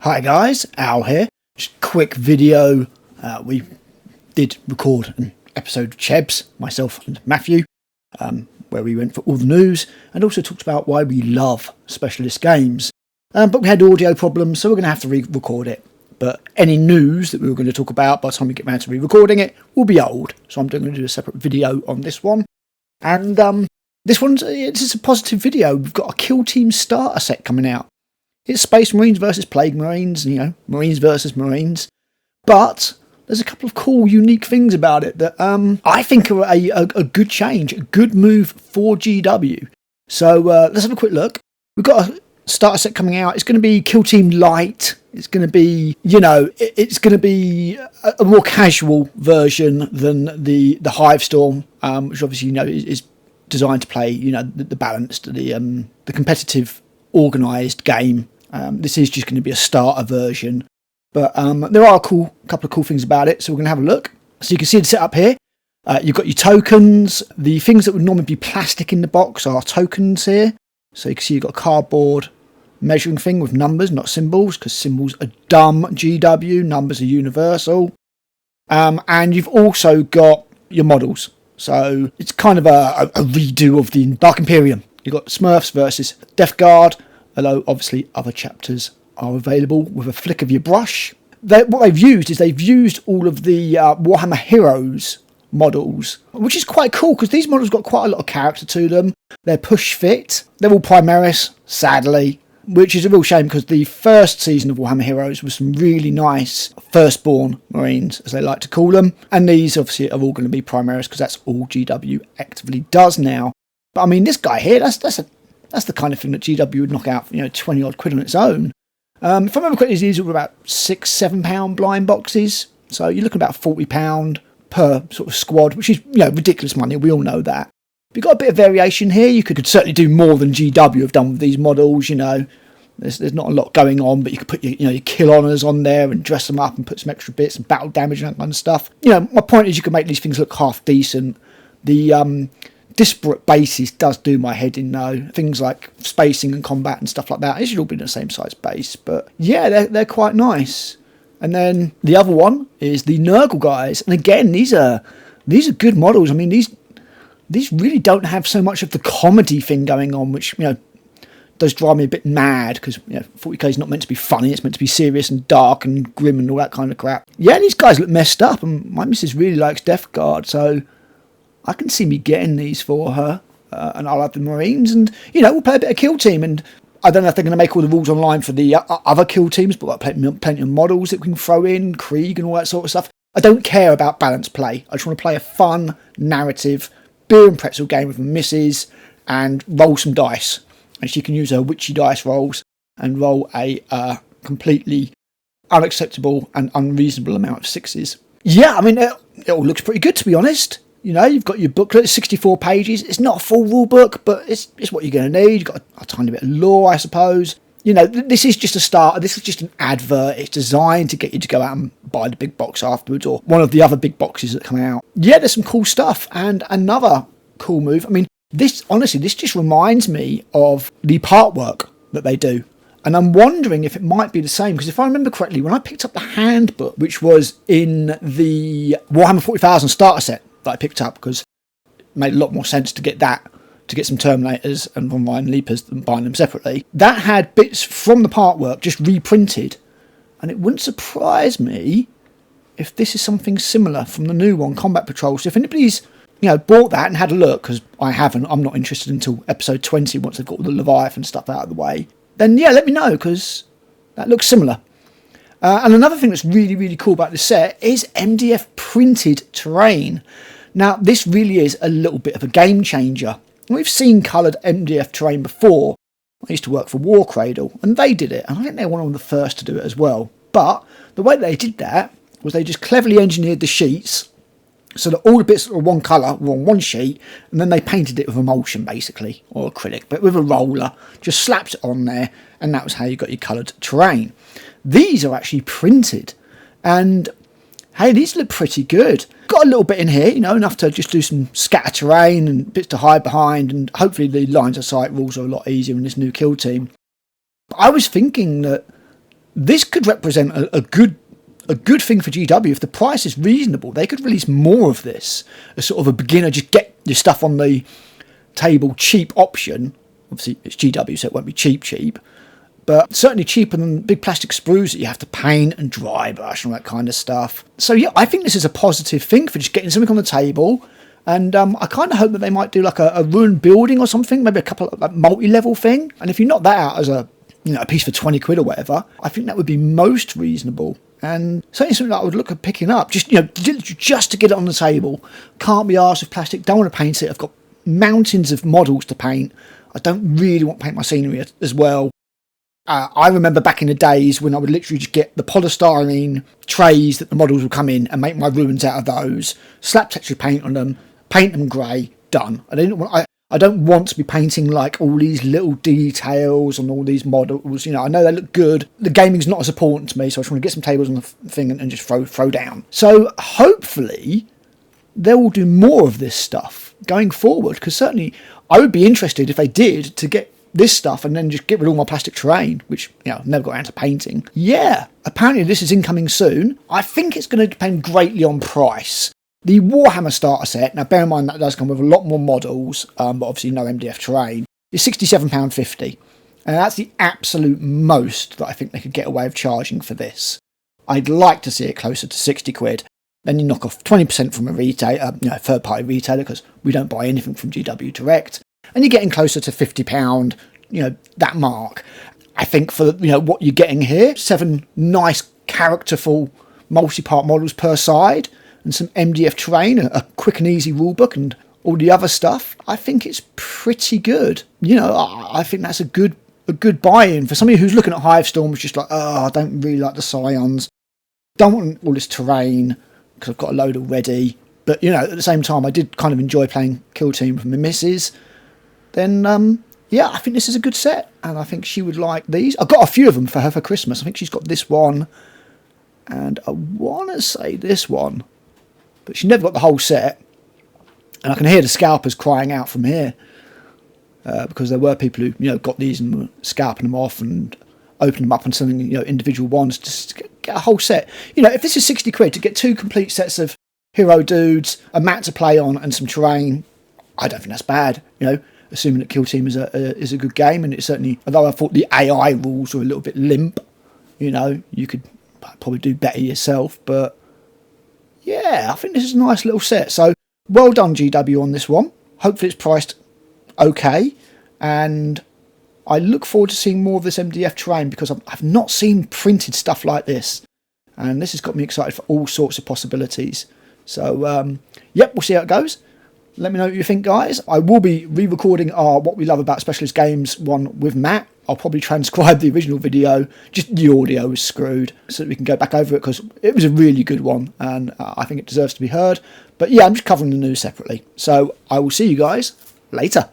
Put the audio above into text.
Hi guys, Al here. Just a quick video. We did record an episode of Chebs, myself and Matthew, where we went for all the news and also talked about why we love specialist games. But we had audio problems, so we're going to have to re-record it. But any news that we were going to talk about by the time we get around to re-recording it will be old. So I'm going to do a separate video on this one. And this one's it's a positive video. We've got a Kill Team starter set coming out. It's Space Marines versus Plague Marines, Marines versus Marines. But there's a couple of cool, unique things about it that I think are a good change, a good move for GW. So let's have a quick look. We've got a starter set coming out. It's going to be Kill Team Light. It's going to be, it's going to be a more casual version than the Hive Storm, which obviously, is designed to play, the balanced, the competitive, organised game. This is just going to be a starter version, but there are a couple of cool things about it, so we're going to have a look. So you can see the setup here. You've got your tokens. The things that would normally be plastic in the box are tokens here. So you can see you've got a cardboard measuring thing with numbers, not symbols, because symbols are dumb GW, numbers are universal. And you've also got your models. So it's kind of a redo of the Dark Imperium. You've got Smurfs versus Death Guard, although obviously other chapters are available with a flick of your brush. What they've used all of the Warhammer Heroes models, which is quite cool because these models got quite a lot of character to them. They're push fit. They're all Primaris, sadly, which is a real shame because the first season of Warhammer Heroes was some really nice firstborn Marines, as they like to call them. And these obviously are all going to be Primaris because that's all GW actively does now. But I mean, this guy here, that's the kind of thing that GW would knock out, 20 odd quid on its own. If I remember correctly, these are about £6-7 blind boxes. So you're looking at about £40 per sort of squad, which is, ridiculous money. We all know that. You've got a bit of variation here. You could certainly do more than GW have done with these models, There's not a lot going on, but you could put your kill honours on there and dress them up and put some extra bits and battle damage and that kind of stuff. My point is you can make these things look half decent. The disparate bases does do my head in though. Things like spacing and combat and stuff like that. It should all be the same size base, but yeah, they're quite nice. And then the other one is the Nurgle guys, and again, these are good models. I mean, these really don't have so much of the comedy thing going on, which does drive me a bit mad because 40k is not meant to be funny. It's meant to be serious and dark and grim and all that kind of crap. Yeah, these guys look messed up, and my missus really likes Death Guard, so I can see me getting these for her, and I'll have the Marines, and we'll play a bit of Kill Team. And I don't know if they're going to make all the rules online for the other Kill Teams, but plenty of models that we can throw in, Krieg and all that sort of stuff. I don't care about balanced play. I just want to play a fun narrative beer and pretzel game with my missus and roll some dice. And she can use her witchy dice rolls and roll a completely unacceptable and unreasonable amount of sixes. Yeah, I mean, it all looks pretty good, to be honest. You've got your booklet, 64 pages. It's not a full rule book, but it's what you're going to need. You've got a tiny bit of lore, I suppose. This is just a starter. This is just an advert. It's designed to get you to go out and buy the big box afterwards or one of the other big boxes that come out. Yeah, there's some cool stuff. And another cool move. I mean, this just reminds me of the part work that they do. And I'm wondering if it might be the same, because if I remember correctly, when I picked up the handbook, which was in the Warhammer 40,000 starter set that I picked up, because it made a lot more sense to get some Terminators and Von Ryan Leapers than buying them separately. That had bits from the part work just reprinted. And it wouldn't surprise me if this is something similar from the new one, Combat Patrol. So if anybody's bought that and had a look, because I haven't, I'm not interested until episode 20 once they've got all the Leviathan stuff out of the way, then yeah, let me know, because that looks similar. And another thing that's really, really cool about this set is MDF printed terrain. Now, this really is a little bit of a game changer. We've seen coloured MDF terrain before. I used to work for War Cradle, and they did it, and I think they were one of the first to do it as well. But the way they did that was they just cleverly engineered the sheets so that all the bits that were one colour were on one sheet, and then they painted it with emulsion, basically, or acrylic, but with a roller, just slapped it on there, and that was how you got your coloured terrain. These are actually printed, and hey, these look pretty good. Got a little bit in here, enough to just do some scatter terrain and bits to hide behind, and hopefully the lines of sight rules are a lot easier in this new Kill Team. But I was thinking that this could represent a good thing for GW. If the price is reasonable, they could release more of this as sort of a beginner, just get your stuff on the table cheap option. Obviously it's GW, so it won't be cheap, but certainly cheaper than big plastic sprues that you have to paint and dry brush and all that kind of stuff. So yeah, I think this is a positive thing for just getting something on the table. And I kind of hope that they might do like a ruined building or something, maybe a couple of like multi-level thing. And if you knock that out as a piece for 20 quid or whatever, I think that would be most reasonable. And certainly something that I would look at picking up, just to get it on the table. Can't be arsed with plastic, don't want to paint it. I've got mountains of models to paint. I don't really want to paint my scenery as well. I remember back in the days when I would literally just get the polystyrene trays that the models would come in and make my ruins out of those, slap texture paint on them, paint them grey, done. I don't want to be painting like all these little details on all these models. I know they look good. The gaming's not as important to me, so I just want to get some tables on the thing and just throw down. So hopefully they will do more of this stuff going forward, because certainly I would be interested if they did to get this stuff and then just get rid of all my plastic terrain, which I've never got around to painting. Yeah, apparently this is incoming soon. I think it's going to depend greatly on price. The Warhammer starter set, now bear in mind that does come with a lot more models, but obviously no MDF terrain, is £67.50. And that's the absolute most that I think they could get away with charging for this. I'd like to see it closer to 60 quid. Then you knock off 20% from a retailer, third-party retailer, because we don't buy anything from GW Direct. And you're getting closer to £50, that mark. I think for, what you're getting here, 7 nice, characterful, multi-part models per side, and some MDF terrain, a quick and easy rulebook, and all the other stuff, I think it's pretty good. I think that's a good buy-in for somebody who's looking at Hivestorm, just like, I don't really like the Scions, don't want all this terrain, because I've got a load already. But, at the same time, I did kind of enjoy playing Kill Team with my missus. Then, I think this is a good set, and I think she would like these. I've got a few of them for her for Christmas. I think she's got this one, and I want to say this one, but she never got the whole set. And I can hear the scalpers crying out from here, because there were people who, got these and were scalping them off and opening them up and selling, individual ones just to get a whole set. If this is 60 quid to get 2 complete sets of hero dudes, a mat to play on, and some terrain, I don't think that's bad. Assuming that Kill Team is a good game, and it's certainly, although I thought the AI rules were a little bit limp, you could probably do better yourself, but yeah, I think this is a nice little set. So well done GW on this one. Hopefully it's priced okay, and I look forward to seeing more of this MDF terrain, because I've not seen printed stuff like this, and this has got me excited for all sorts of possibilities. So we'll see how it goes. Let me know what you think, guys. I will be re-recording our What We Love About Specialist Games one with Matt. I'll probably transcribe the original video, just the audio was screwed, so that we can go back over it, because it was a really good one, and I think it deserves to be heard. But yeah, I'm just covering the news separately. So I will see you guys later.